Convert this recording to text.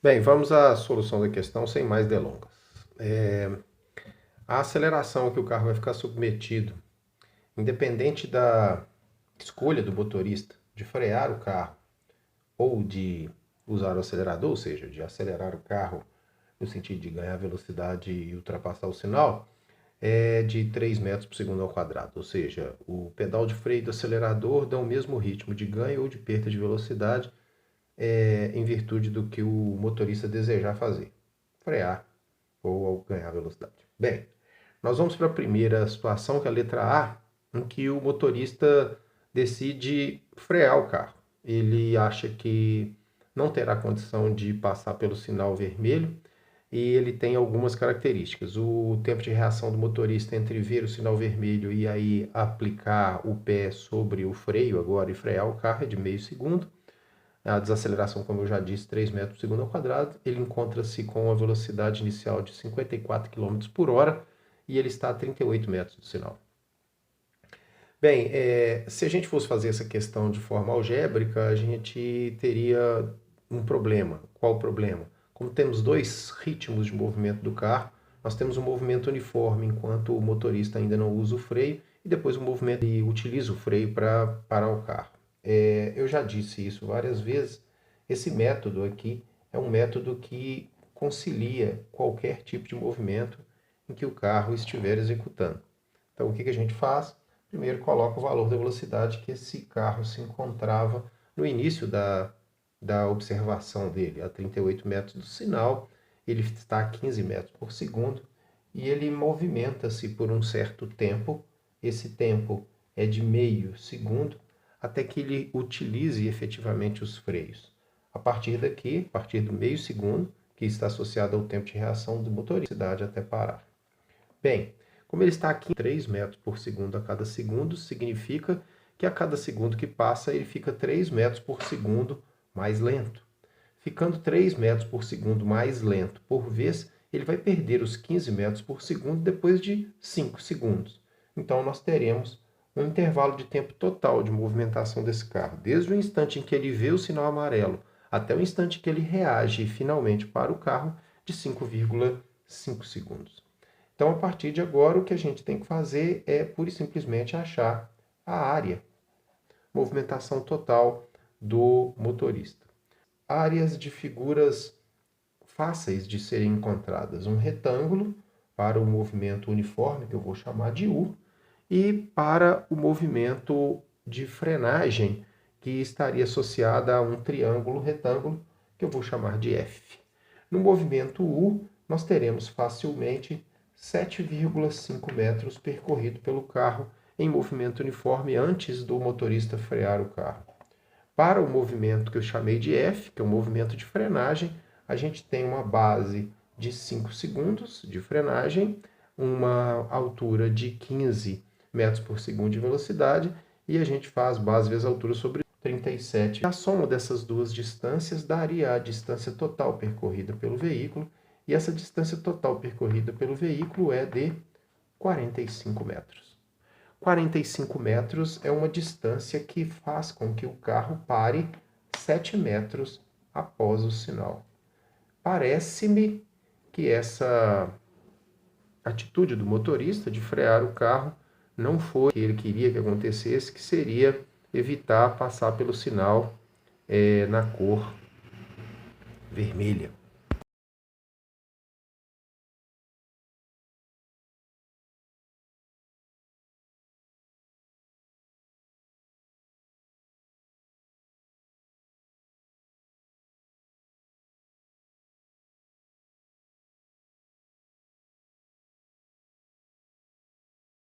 Bem, vamos à solução da questão sem mais delongas. A aceleração a que o carro vai ficar submetido, independente da escolha do motorista de frear o carro ou de usar o acelerador, ou seja, de acelerar o carro no sentido de ganhar velocidade e ultrapassar o sinal, é de 3 metros por segundo ao quadrado. Ou seja, o pedal de freio do acelerador dá o mesmo ritmo de ganho ou de perda de velocidade em virtude do que o motorista desejar fazer, frear ou ao ganhar velocidade. Bem, nós vamos para a primeira situação, que é a letra A, em que o motorista decide frear o carro. Ele acha que não terá condição de passar pelo sinal vermelho e ele tem algumas características. O tempo de reação do motorista entre ver o sinal vermelho e aí aplicar o pé sobre o freio agora e frear o carro é de meio segundo. A desaceleração, como eu já disse, 3 metros por segundo ao quadrado. Ele encontra-se com a velocidade inicial de 54 km por hora e ele está a 38 metros do sinal. Bem, se a gente fosse fazer essa questão de forma algébrica, a gente teria um problema. Qual o problema? Como temos dois ritmos de movimento do carro, nós temos um movimento uniforme enquanto o motorista ainda não usa o freio e depois o movimento e utiliza o freio para parar o carro. Eu já disse isso várias vezes. Esse método aqui é um método que concilia qualquer tipo de movimento em que o carro estiver executando. Então, o que a gente faz? Primeiro, coloca o valor da velocidade que esse carro se encontrava no início da observação dele, a 38 metros do sinal. Ele está a 15 metros por segundo e ele movimenta-se por um certo tempo. Esse tempo é de meio segundo, até que ele utilize efetivamente os freios. A partir daqui, a partir do meio segundo, que está associado ao tempo de reação do motorista, até parar. Bem, como ele está aqui em 3 metros por segundo a cada segundo, significa que a cada segundo que passa ele fica 3 metros por segundo mais lento. Ficando 3 metros por segundo mais lento por vez, ele vai perder os 15 metros por segundo depois de 5 segundos. Então nós teremos um intervalo de tempo total de movimentação desse carro, desde o instante em que ele vê o sinal amarelo até o instante que ele reage finalmente para o carro, de 5,5 segundos. Então, a partir de agora, o que a gente tem que fazer é pura e simplesmente achar a área, movimentação total do motorista. Áreas de figuras fáceis de serem encontradas. Um retângulo para o movimento uniforme, que eu vou chamar de U, e para o movimento de frenagem, que estaria associada a um triângulo retângulo, que eu vou chamar de F. No movimento U, nós teremos facilmente 7,5 metros percorrido pelo carro em movimento uniforme antes do motorista frear o carro. Para o movimento que eu chamei de F, que é o movimento de frenagem, a gente tem uma base de 5 segundos de frenagem, uma altura de 15 metros por segundo de velocidade e a gente faz base vezes altura sobre 37. A soma dessas duas distâncias daria a distância total percorrida pelo veículo e essa distância total percorrida pelo veículo é de 45 metros. 45 metros é uma distância que faz com que o carro pare 7 metros após o sinal. Parece-me que essa atitude do motorista de frear o carro não foi o que ele queria que acontecesse, que seria evitar passar pelo sinal na cor vermelha.